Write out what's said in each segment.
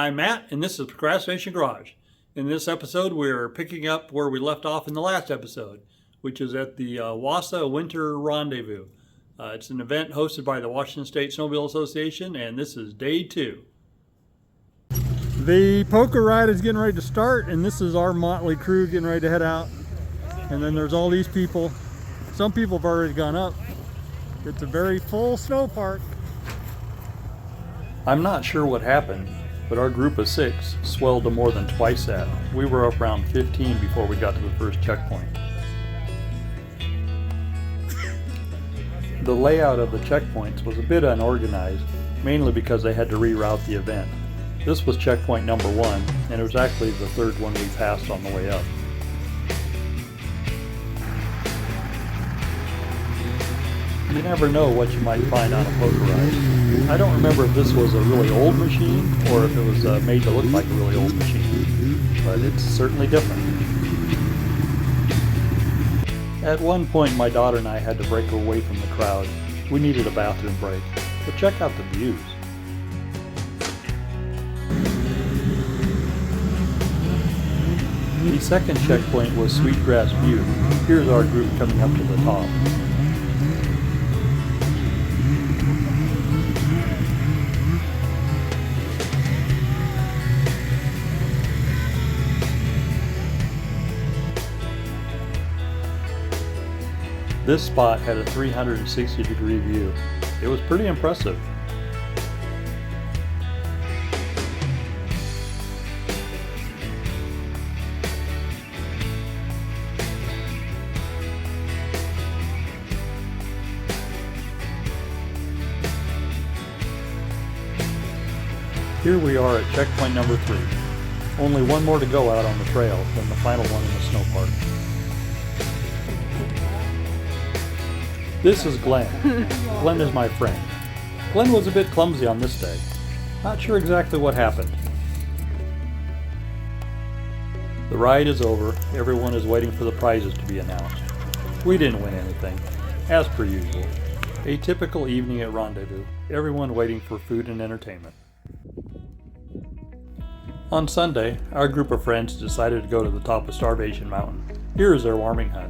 I'm Matt, and this is Procrastination Garage. In this episode, we're picking up where we left off in the last episode, which is at the Wassa Winter Rendezvous. It's an event hosted by the Washington State Snowmobile Association, and this is day 2. The poker ride is getting ready to start, and this is our motley crew getting ready to head out. And then there's all these people. Some people have already gone up. It's a very full snow park. I'm not sure what happened, but our group of 6 swelled to more than twice that. We were up around 15 before we got to the first checkpoint. The layout of the checkpoints was a bit unorganized, mainly because they had to reroute the event. This was checkpoint number 1, and it was actually the third one we passed on the way up. You never know what you might find on a poker ride. I don't remember if this was a really old machine or if it was made to look like a really old machine, but it's certainly different. At one point, my daughter and I had to break away from the crowd. We needed a bathroom break, but check out the views. The second checkpoint was Sweetgrass Butte. Here's our group coming up to the top. This spot had a 360-degree view. It was pretty impressive. Here we are at checkpoint number 3. Only one more to go out on the trail, then the final one in the snow park. This is Glenn. Glenn is my friend. Glenn was a bit clumsy on this day. Not sure exactly what happened. The ride is over. Everyone is waiting for the prizes to be announced. We didn't win anything, as per usual. A typical evening at Rendezvous. Everyone waiting for food and entertainment. On Sunday, our group of friends decided to go to the top of Starvation Mountain. Here is their warming hut.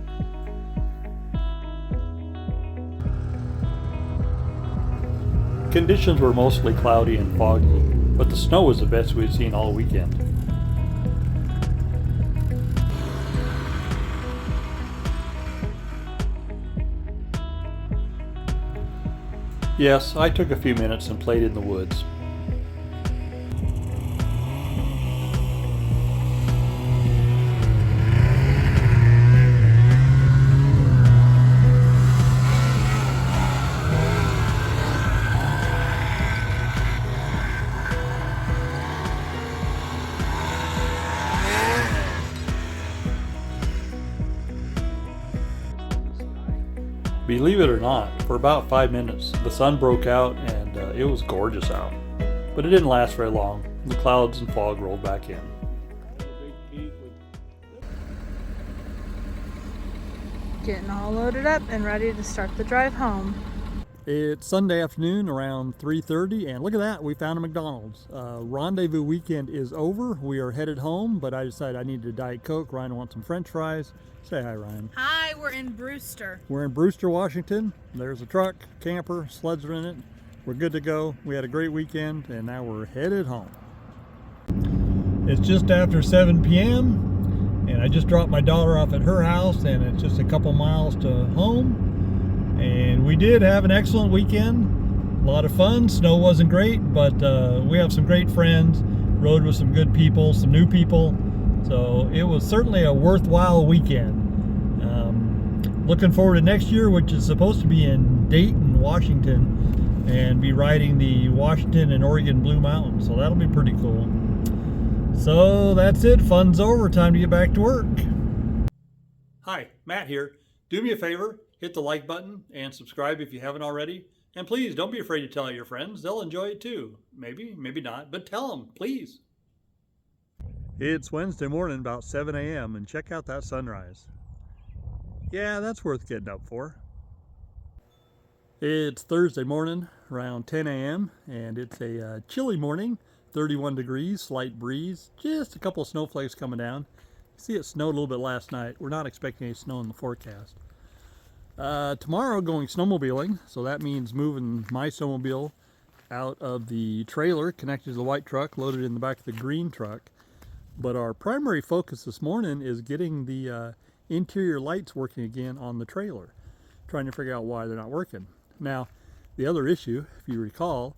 Conditions were mostly cloudy and foggy, but the snow was the best we'd seen all weekend. Yes, I took a few minutes and played in the woods. Believe it or not, for about 5 minutes, the sun broke out and it was gorgeous out. But it didn't last very long. The clouds and fog rolled back in. Getting all loaded up and ready to start the drive home. It's Sunday afternoon around 3:30, and look at that, we found a McDonald's. Rendezvous weekend is over. We are headed home, but I decided I needed a Diet Coke. Ryan wants some French fries. Say hi, Ryan. Hi, we're in Brewster. We're in Brewster, Washington. There's a truck, camper, sleds are in it. We're good to go. We had a great weekend, and now we're headed home. It's just after 7 p.m., and I just dropped my daughter off at her house, and it's just a couple miles to home. And we did have an excellent weekend. A lot of fun. Snow wasn't great, but we have some great friends. Rode with some good people, some new people. So it was certainly a worthwhile weekend. Looking forward to next year, which is supposed to be in Dayton, Washington, and be riding the Washington and Oregon Blue Mountains. So that'll be pretty cool. So that's it. Fun's over. Time to get back to work. Hi, Matt here. Do me a favor. Hit the like button and subscribe if you haven't already. And please don't be afraid to tell your friends. They'll enjoy it too. Maybe, maybe not, but tell them, please. It's Wednesday morning, about 7 a.m., and check out that sunrise. Yeah, that's worth getting up for. It's Thursday morning, around 10 a.m., and it's a chilly morning. 31 degrees, slight breeze, just a couple of snowflakes coming down. See, it snowed a little bit last night. We're not expecting any snow in the forecast. Tomorrow going snowmobiling, so that means moving my snowmobile out of the trailer connected to the white truck, loaded in the back of the green truck. But our primary focus this morning is getting the interior lights working again on the trailer, trying to figure out why they're not working. Now, the other issue, if you recall,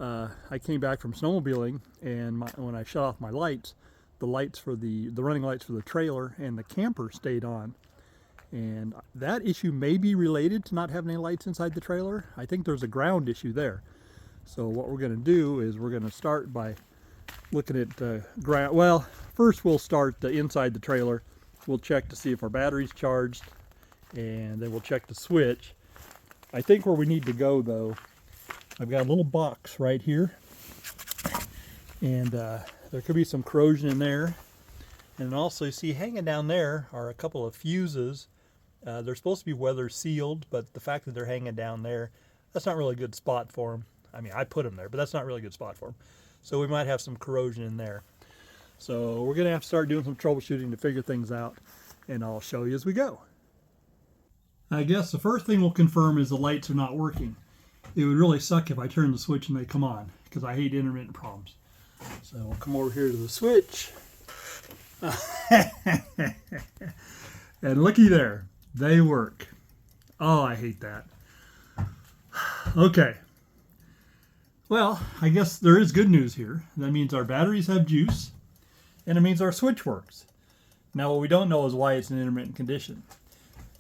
I came back from snowmobiling, and when I shut off my lights, the lights for the running lights for the trailer and the camper stayed on. And that issue may be related to not having any lights inside the trailer. I think there's a ground issue there. So what we're going to do is we're going to start by looking at ground. Well, first we'll start inside the trailer. We'll check to see if our battery's charged, and then we'll check the switch. I think where we need to go, though, I've got a little box right here, and there could be some corrosion in there. And also, you see hanging down there are a couple of fuses. They're supposed to be weather sealed, but the fact that they're hanging down there, that's not really a good spot for them. I mean, I put them there, but that's not really a good spot for them. So we might have some corrosion in there. So we're going to have to start doing some troubleshooting to figure things out, and I'll show you as we go. I guess the first thing we'll confirm is the lights are not working. It would really suck if I turn the switch and they come on, because I hate intermittent problems. So we'll come over here to the switch. And looky there, they work. Oh, I hate that. Okay. Well, I guess there is good news here. That means our batteries have juice, and it means our switch works. Now, what we don't know is why it's in intermittent condition.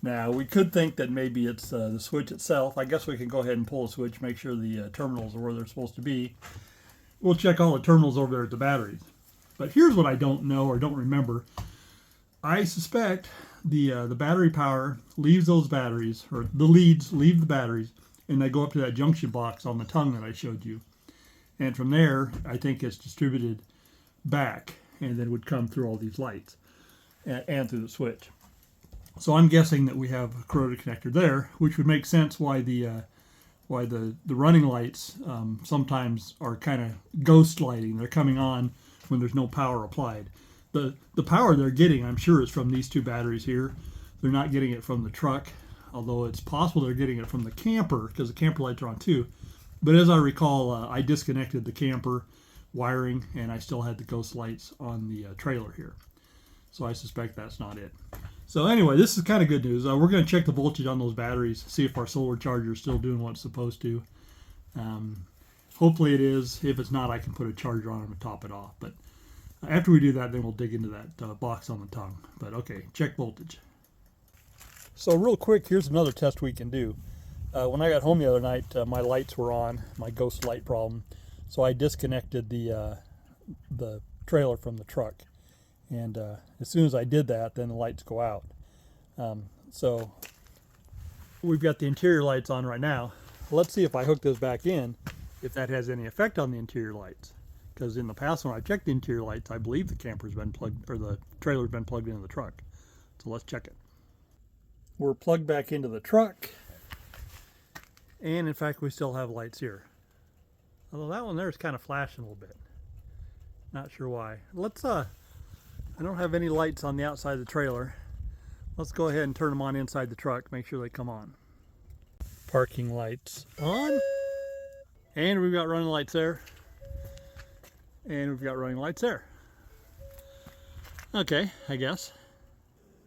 Now, we could think that maybe it's the switch itself. I guess we can go ahead and pull the switch, make sure the terminals are where they're supposed to be. We'll check all the terminals over there at the batteries. But here's what I don't know or don't remember. I suspect the battery power leaves those batteries, or the leads leave the batteries, and they go up to that junction box on the tongue that I showed you. And from there, I think it's distributed back, and then would come through all these lights and through the switch. So I'm guessing that we have a corroded connector there, which would make sense why the running lights sometimes are kind of ghost lighting. They're coming on when there's no power applied. The power they're getting, I'm sure, is from these two batteries here. They're not getting it from the truck, although it's possible they're getting it from the camper, because the camper lights are on too. But as I recall, I disconnected the camper wiring, and I still had the ghost lights on the trailer here. So I suspect that's not it. So anyway, this is kind of good news. We're going to check the voltage on those batteries, see if our solar charger is still doing what it's supposed to. Hopefully it is. If it's not, I can put a charger on them and top it off. But after we do that, then we'll dig into that box on the tongue. But okay, check voltage. So real quick, here's another test we can do. When I got home the other night, my lights were on, my ghost light problem. So I disconnected the trailer from the truck. And as soon as I did that, then the lights go out. So we've got the interior lights on right now. Let's see if I hook this back in, if that has any effect on the interior lights. Because in the past, when I checked the interior lights, I believe the camper's been plugged, or the trailer's been plugged into the truck. So let's check it. We're plugged back into the truck. And in fact, we still have lights here. Although that one there is kind of flashing a little bit. Not sure why. Let's, I don't have any lights on the outside of the trailer. Let's go ahead and turn them on inside the truck, make sure they come on. Parking lights on. And we've got running lights there. And we've got running lights there. Okay, I guess.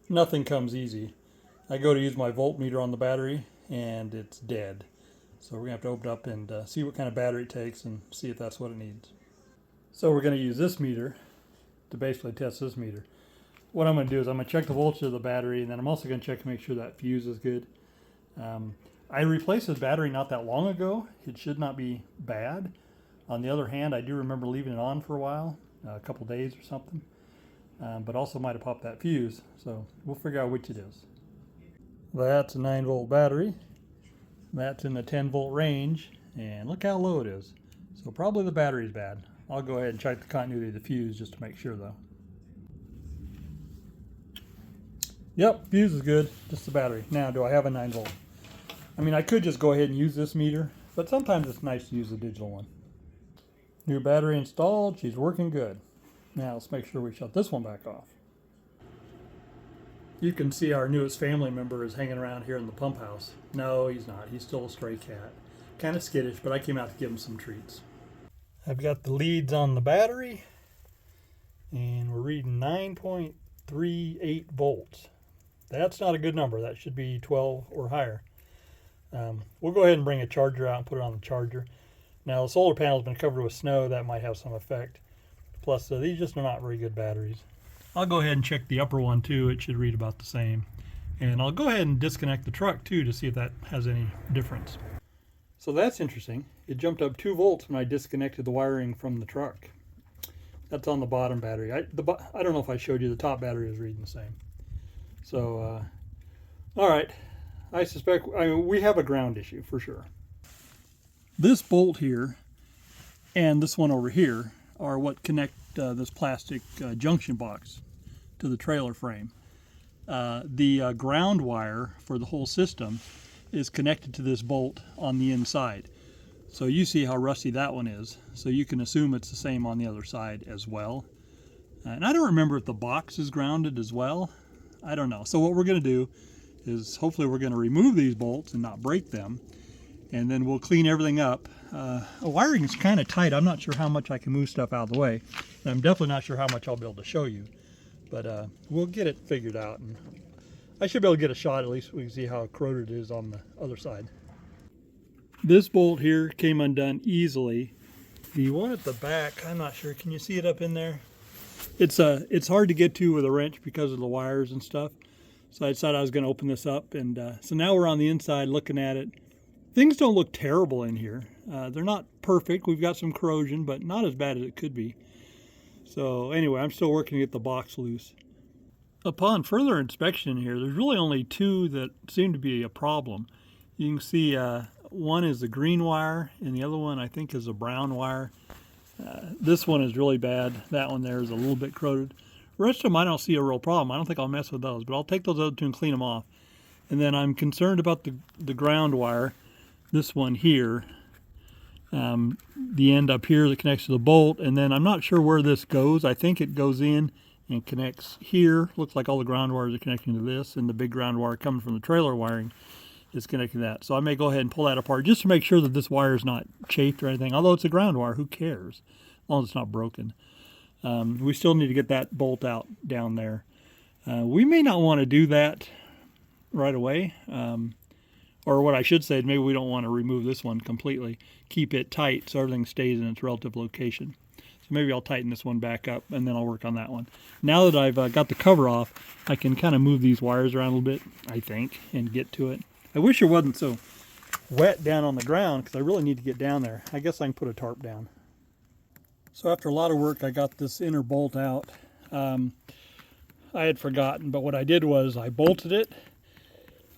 Nothing comes easy. I go to use my voltmeter on the battery and it's dead. So we're going to have to open up and see what kind of battery it takes and see if that's what it needs. So we're going to use this meter to basically test this meter. What I'm going to do is I'm going to check the voltage of the battery, and then I'm also going to check to make sure that fuse is good. I replaced this battery not that long ago. It should not be bad. On the other hand, I do remember leaving it on for a while, a couple days or something, but also might have popped that fuse. So we'll figure out which it is. That's a 9-volt battery. That's in the 10-volt range, and look how low it is. So probably the battery's bad. I'll go ahead and check the continuity of the fuse just to make sure though. Yep, fuse is good, just the battery. Now, do I have a 9-volt? I mean, I could just go ahead and use this meter, but sometimes it's nice to use a digital one. New battery installed. She's working good. Now let's make sure we shut this one back off. You can see our newest family member is hanging around here in the pump house. No, he's not. He's still a stray cat. Kind of skittish, but I came out to give him some treats. I've got the leads on the battery, and we're reading 9.38 volts. That's not a good number. That should be 12 or higher. We'll go ahead and bring a charger out and put it on the charger. Now the solar panel's been covered with snow. That might have some effect. Plus, these just are not very good batteries. I'll go ahead and check the upper one too. It should read about the same. And I'll go ahead and disconnect the truck too to see if that has any difference. So that's interesting. It jumped up 2 volts when I disconnected the wiring from the truck. That's on the bottom battery. I don't know if I showed you, the top battery is reading the same. So, all right. I suspect, we have a ground issue for sure. This bolt here and this one over here are what connect this plastic junction box to the trailer frame. The ground wire for the whole system is connected to this bolt on the inside. So you see how rusty that one is. So you can assume it's the same on the other side as well. And I don't remember if the box is grounded as well. I don't know. So what we're going to do is hopefully we're going to remove these bolts and not break them. And then we'll clean everything up. The wiring is kind of tight. I'm not sure how much I can move stuff out of the way. And I'm definitely not sure how much I'll be able to show you. But we'll get it figured out. And I should be able to get a shot, at least we can see how corroded it is on the other side. This bolt here came undone easily. The one at the back, I'm not sure. Can you see it up in there? It's hard to get to with a wrench because of the wires and stuff. So I decided I was going to open this up. And so now we're on the inside looking at it. Things don't look terrible in here. They're not perfect. We've got some corrosion, but not as bad as it could be. So anyway, I'm still working to get the box loose. Upon further inspection here, there's really only 2 that seem to be a problem. You can see one is the green wire, and the other one I think is a brown wire. This one is really bad. That one there is a little bit corroded. The rest of them I don't see a real problem. I don't think I'll mess with those, but I'll take those other 2 and clean them off. And then I'm concerned about the ground wire. This one here, the end up here that connects to the bolt, and then I'm not sure where this goes. I think it goes in and connects here. Looks like all the ground wires are connecting to this, and the big ground wire coming from the trailer wiring is connecting to that. So I may go ahead and pull that apart just to make sure that this wire is not chafed or anything. Although it's a ground wire, who cares? As long as it's not broken. We still need to get that bolt out down there. We may not want to do that right away. Or what I should say is maybe we don't want to remove this one completely. Keep it tight so everything stays in its relative location. So maybe I'll tighten this one back up and then I'll work on that one. Now that I've got the cover off, I can kind of move these wires around a little bit, I think, and get to it. I wish it wasn't so wet down on the ground because I really need to get down there. I guess I can put a tarp down. So after a lot of work, I got this inner bolt out. I had forgotten, but what I did was I bolted it,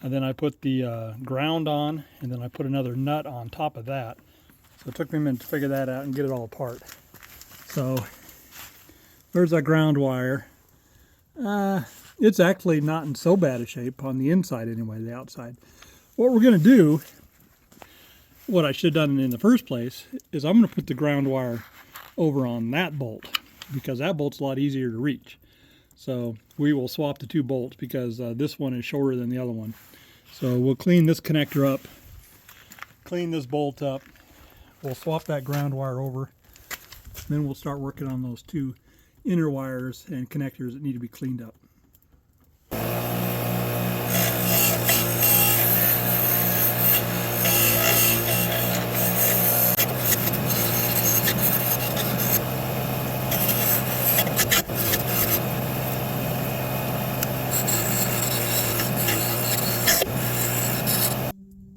and then I put the ground on, and then I put another nut on top of that. So it took me a minute to figure that out and get it all apart. So there's that ground wire. It's actually not in so bad a shape on the inside anyway, the outside. What we're going to do, what I should have done in the first place, is I'm going to put the ground wire over on that bolt because that bolt's a lot easier to reach. So we will swap the 2 bolts because this one is shorter than the other one. So we'll clean this connector up, clean this bolt up. We'll swap that ground wire over. Then we'll start working on those 2 inner wires and connectors that need to be cleaned up.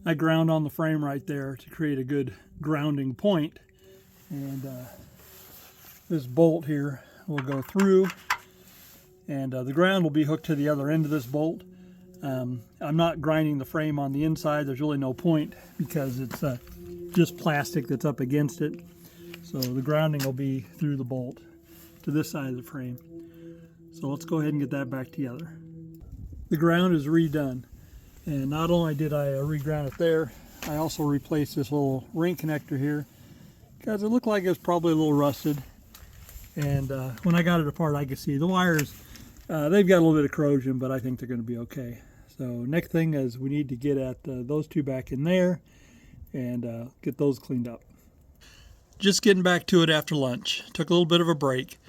I ground on the frame right there to create a good grounding point. And this bolt here will go through, and the ground will be hooked to the other end of this bolt. I'm not grinding the frame on the inside. There's really no point because it's just plastic that's up against it. So the grounding will be through the bolt to this side of the frame. So let's go ahead and get that back together. The ground is redone. And not only did I reground it there, I also replaced this little ring connector here because it looked like it was probably a little rusted. And when I got it apart, I could see the wires, they've got a little bit of corrosion, but I think they're going to be okay. So next thing is we need to get at those two back in there and get those cleaned up. Just getting back to it after lunch. Took a little bit of a break.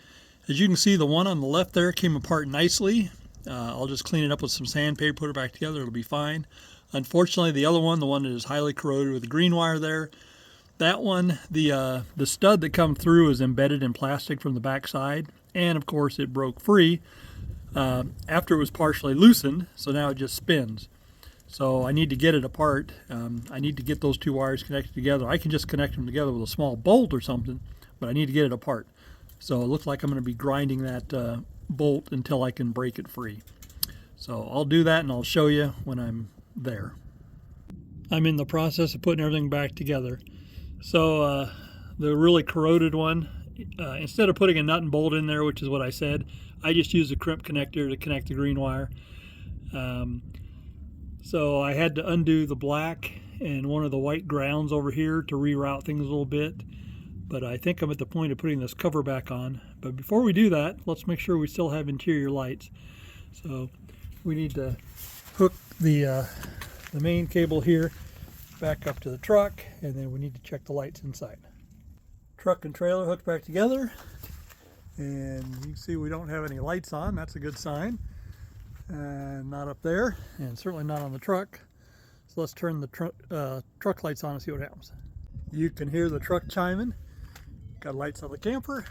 As you can see, the one on the left there came apart nicely. I'll just clean it up with some sandpaper, put it back together, it'll be fine. Unfortunately, the other one, the one that is highly corroded with the green wire there, that one, the stud that come through is embedded in plastic from the back side, and of course it broke free after it was partially loosened, so now it just spins. So I need to get it apart. I need to get those two wires connected together. I can just connect them together with a small bolt or something, but I need to get it apart. So it looks like I'm going to be grinding that bolt until I can break it free. So I'll do that and I'll show you when I'm there. I'm in the process of putting everything back together. So the really corroded one, instead of putting a nut and bolt in there, which is what I said, I just used a crimp connector to connect the green wire. So I had to undo the black and one of the white grounds over here to reroute things a little bit. But I think I'm at the point of putting this cover back on. But before we do that, let's make sure we still have interior lights. So we need to hook the main cable here back up to the truck, and then we need to check the lights inside. Truck and trailer hooked back together, and you can see we don't have any lights on. That's a good sign. And not up there, and certainly not on the truck. So let's turn the truck lights on and see what happens. You can hear the truck chiming. Got lights on the camper,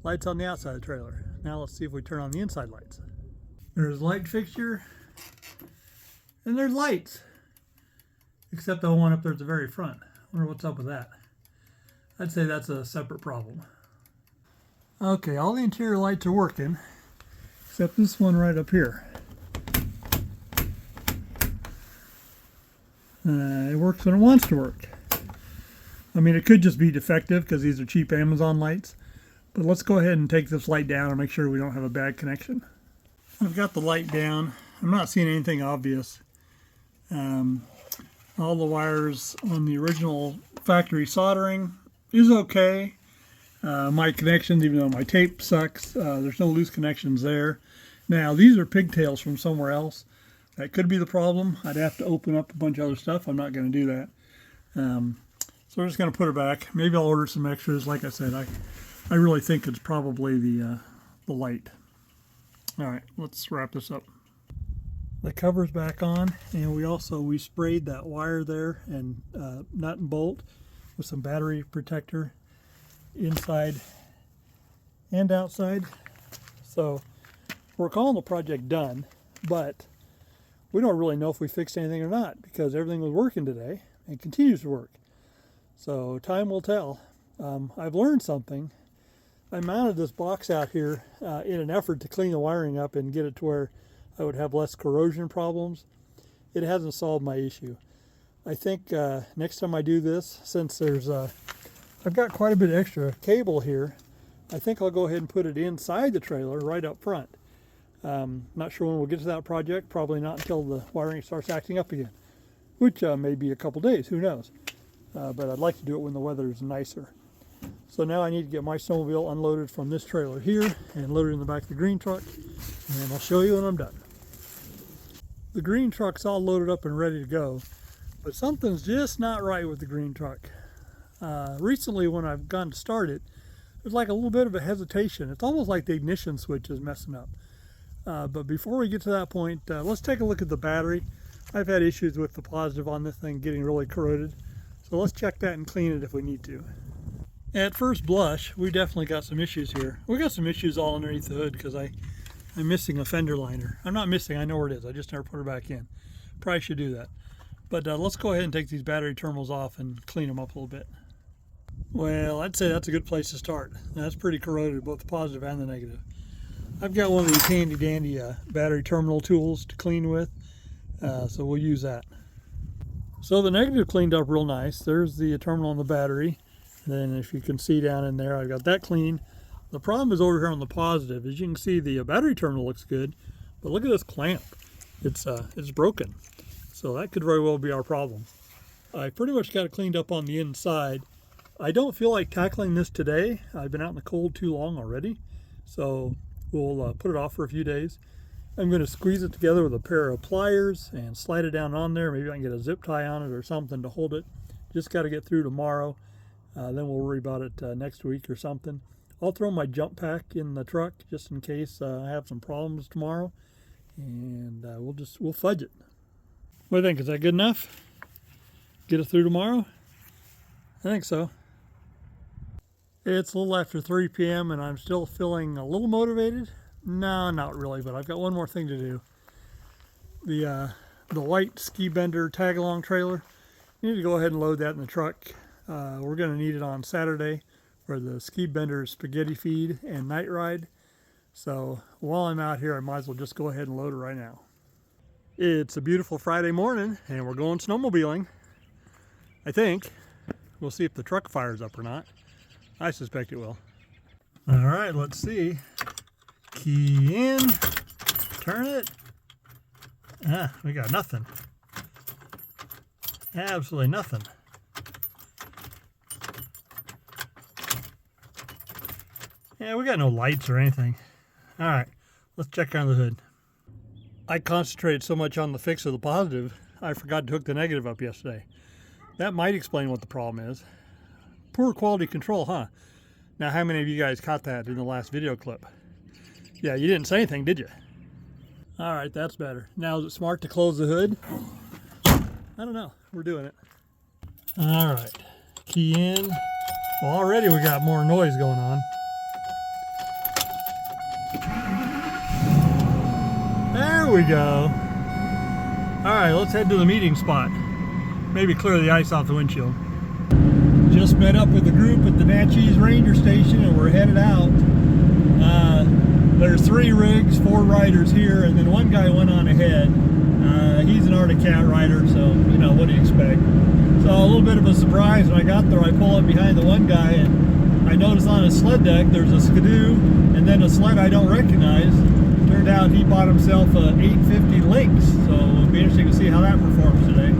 lights on the outside of the trailer. Now let's see if we turn on the inside lights. There's light fixture, and there's lights. Except the one up there at the very front. I wonder what's up with that. I'd say that's a separate problem. Okay, all the interior lights are working, except this one right up here. It works when it wants to work. I mean, it could just be defective because these are cheap Amazon lights. But let's go ahead and take this light down and make sure we don't have a bad connection. I've got the light down. I'm not seeing anything obvious. All the wires on the original factory soldering is okay. My connections, even though my tape sucks, there's no loose connections there. Now, these are pigtails from somewhere else. That could be the problem. I'd have to open up a bunch of other stuff. I'm not going to do that. So we're just going to put it back. Maybe I'll order some extras. Like I said, I really think it's probably the light. All right, let's wrap this up. The cover's back on, and we sprayed that wire there and nut and bolt with some battery protector inside and outside. So we're calling the project done, but we don't really know if we fixed anything or not because everything was working today and continues to work. So time will tell. I've learned something. I mounted this box out here in an effort to clean the wiring up and get it to where I would have less corrosion problems. It hasn't solved my issue. I think next time I do this, since I've got quite a bit of extra cable here, I think I'll go ahead and put it inside the trailer right up front. Not sure when we'll get to that project, probably not until the wiring starts acting up again, which may be a couple days, who knows. But I'd like to do it when the weather is nicer. So now I need to get my snowmobile unloaded from this trailer here and loaded in the back of the green truck, and I'll show you when I'm done. The green truck's all loaded up and ready to go, but something's just not right with the green truck. Recently when I've gone to start it, there's like a little bit of a hesitation. It's almost like the ignition switch is messing up. But before we get to that point, let's take a look at the battery. I've had issues with the positive on this thing getting really corroded. So let's check that and clean it if we need to. At first blush, we definitely got some issues here. We got some issues all underneath the hood because I'm missing a fender liner. I'm not missing, I know where it is. I just never put her back in. Probably should do that. But let's go ahead and take these battery terminals off and clean them up a little bit. Well, I'd say that's a good place to start. That's pretty corroded, both the positive and the negative. I've got one of these handy dandy battery terminal tools to clean with, so we'll use that. So the negative cleaned up real nice. There's the terminal on the battery. And then if you can see down in there, I've got that clean. The problem is over here on the positive. As you can see, the battery terminal looks good, but look at this clamp. It's broken. So that could very well be our problem. I pretty much got it cleaned up on the inside. I don't feel like tackling this today. I've been out in the cold too long already, so we'll put it off for a few days. I'm going to squeeze it together with a pair of pliers and slide it down on there. Maybe I can get a zip tie on it or something to hold it. Just got to get through tomorrow. Then we'll worry about it next week or something. I'll throw my jump pack in the truck just in case I have some problems tomorrow, and we'll fudge it. What do you think? Is that good enough? Get it through tomorrow? I think so. It's a little after 3 p.m. and I'm still feeling a little motivated. No, not really, but I've got one more thing to do. The white ski bender tag along trailer. You need to go ahead and load that in the truck. We're going to need it on Saturday for the ski bender spaghetti feed and night ride. So while I'm out here, I might as well just go ahead and load it right now. It's a beautiful Friday morning and we're going snowmobiling. I think. We'll see if the truck fires up or not. I suspect it will. All right, let's see. Key in, turn it. We got nothing. Absolutely nothing. Yeah, we got no lights or anything. All right, let's check under the hood. I concentrated so much on the fix of the positive, I forgot to hook the negative up yesterday. That might explain what the problem is. Poor quality control, huh? Now, how many of you guys caught that in the last video clip? Yeah, you didn't say anything, did you? All right, that's better. Now, is it smart to close the hood? I don't know. We're doing it. All right, key in. Well, already we got more noise going on. There we go. All right, let's head to the meeting spot. Maybe clear the ice off the windshield. Just met up with the group at the Natchez Ranger Station and we're headed out. There's 3 rigs, 4 riders here, and then one guy went on ahead. He's an Arctic Cat rider, so you know, what do you expect? So a little bit of a surprise when I got there. I pull up behind the one guy and I noticed on his sled deck there's a Skidoo and then a sled I don't recognize. Turned out he bought himself a 850 Lynx, so it'll be interesting to see how that performs today.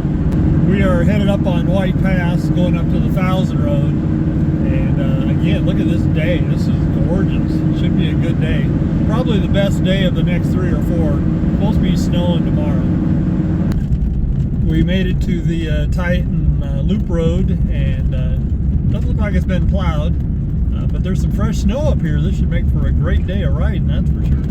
We are headed up on White Pass, going up to the 1000 Road, and again, look at this day. This is gorgeous. It should be a good day. Probably the best day of the next 3 or 4. Supposed to be snowing tomorrow. We made it to the Titan Loop Road, and doesn't look like it's been plowed, but there's some fresh snow up here. This should make for a great day of riding, that's for sure.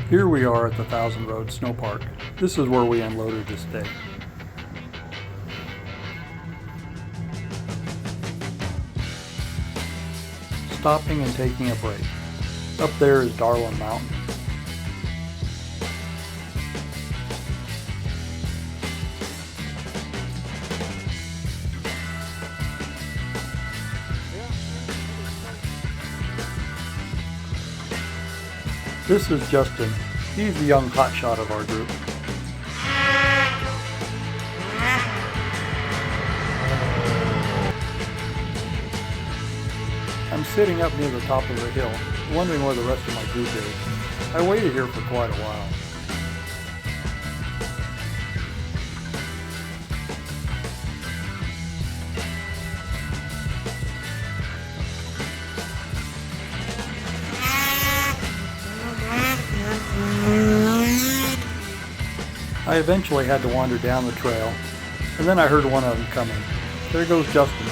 Here we are at the 1000 Road Snow Park. This is where we unloaded this day. Stopping and taking a break. Up there is Darwin Mountain. This is Justin. He's the young hotshot of our group. I'm sitting up near the top of the hill, wondering where the rest of my group is. I waited here for quite a while. I eventually had to wander down the trail, and then I heard one of them coming. There goes Justin.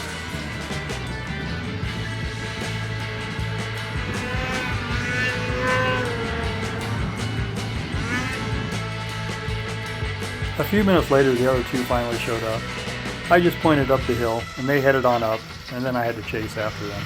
A few minutes later, the other 2 finally showed up. I just pointed up the hill, and they headed on up, and then I had to chase after them.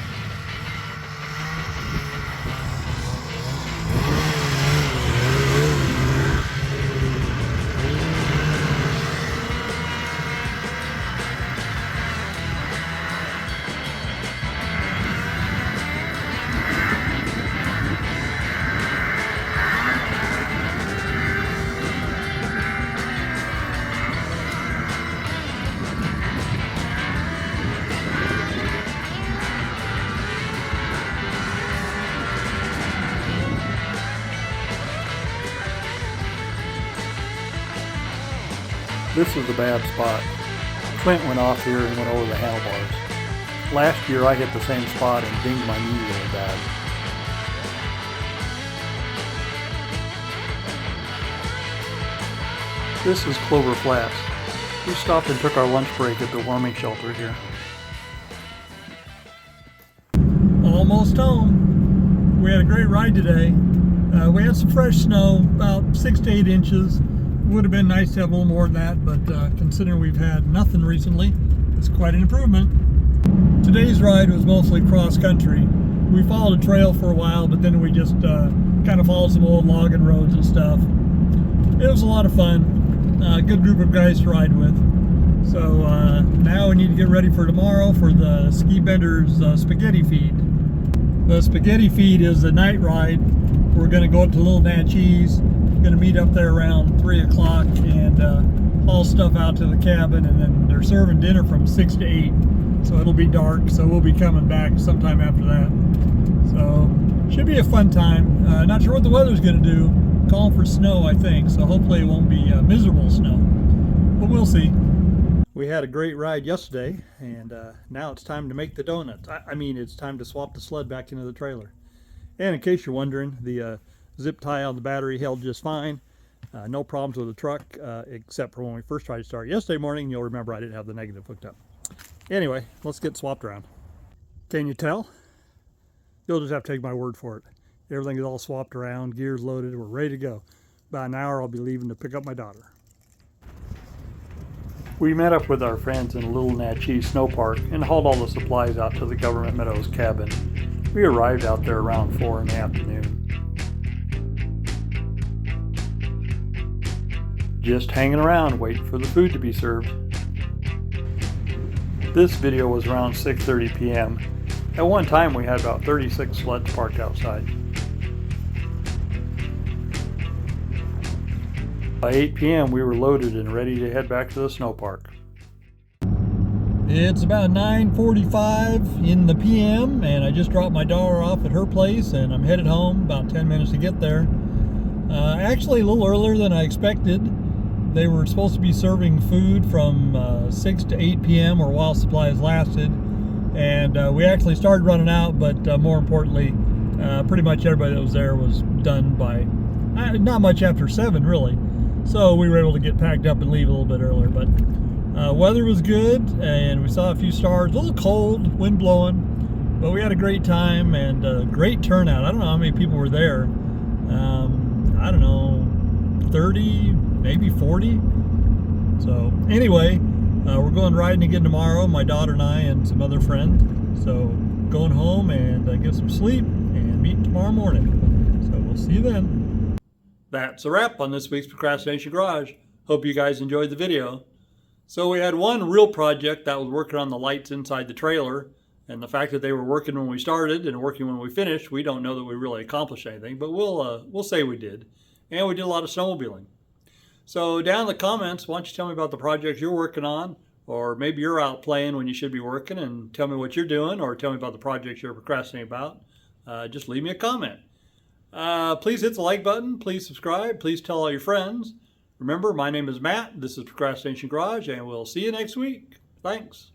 This is the bad spot. flint went off here and went over the handlebars. Last year I hit the same spot and dinged my knee really bad. This is Clover Flats. We stopped and took our lunch break at the warming shelter here. Almost home. We had a great ride today. We had some fresh snow, about 6 to 8 inches. Would have been nice to have a little more than that, but considering we've had nothing recently, it's quite an improvement. Today's ride was mostly cross country. We followed a trail for a while, but then we just kind of followed some old logging roads and stuff. It was a lot of fun. Good group of guys to ride with. So now we need to get ready for tomorrow for the Ski Benders spaghetti feed. The spaghetti feed is the night ride. We're going to go up to Little Natchez. Going to meet up there around 3 o'clock and haul stuff out to the cabin, and then they're serving dinner from 6 to 8. So it'll be dark, so we'll be coming back sometime after that. So should be a fun time. Not sure what the weather's going to do. Calling for snow, I think, so hopefully it won't be miserable snow, but we'll see. We had a great ride yesterday, and now it's time to make the donuts. I mean, it's time to swap the sled back into the trailer. And in case you're wondering, the zip tie on the battery held just fine. No problems with the truck, except for when we first tried to start yesterday morning. You'll remember I didn't have the negative hooked up. Anyway, let's get swapped around. Can you tell? You'll just have to take my word for it. Everything is all swapped around, gears loaded, we're ready to go. About an hour I'll be leaving to pick up my daughter. We met up with our friends in Little Natchez Snow Park and hauled all the supplies out to the Government Meadows cabin. We arrived out there around 4 in the afternoon. Just hanging around waiting for the food to be served. This video was around 6:30 p.m. At one time we had about 36 sleds parked outside. By 8 p.m. we were loaded and ready to head back to the snow park. It's about 9:45 in the p.m. and I just dropped my daughter off at her place and I'm headed home, about 10 minutes to get there. Actually a little earlier than I expected. They were supposed to be serving food from 6 to 8 p.m. or while supplies lasted, and we actually started running out, but more importantly, pretty much everybody that was there was done by not much after 7 really. So we were able to get packed up and leave a little bit earlier, but weather was good and we saw a few stars. A little cold, wind blowing, but we had a great time and a great turnout. I don't know how many people were there. I don't know, 30, maybe 40. So anyway, we're going riding again tomorrow, my daughter and I and some other friend. So going home and get some sleep and meet tomorrow morning. So we'll see you then. That's a wrap on this week's Procrastination Garage. Hope you guys enjoyed the video. So we had one real project that was working on the lights inside the trailer, and the fact that they were working when we started and working when we finished, we don't know that we really accomplished anything, but we'll say we did. And we did a lot of snowmobiling. So down in the comments, why don't you tell me about the projects you're working on, or maybe you're out playing when you should be working, and tell me what you're doing, or tell me about the projects you're procrastinating about. Just leave me a comment. Please hit the like button, please subscribe, please tell all your friends. Remember, my name is Matt, this is Procrastination Garage, and we'll see you next week. Thanks.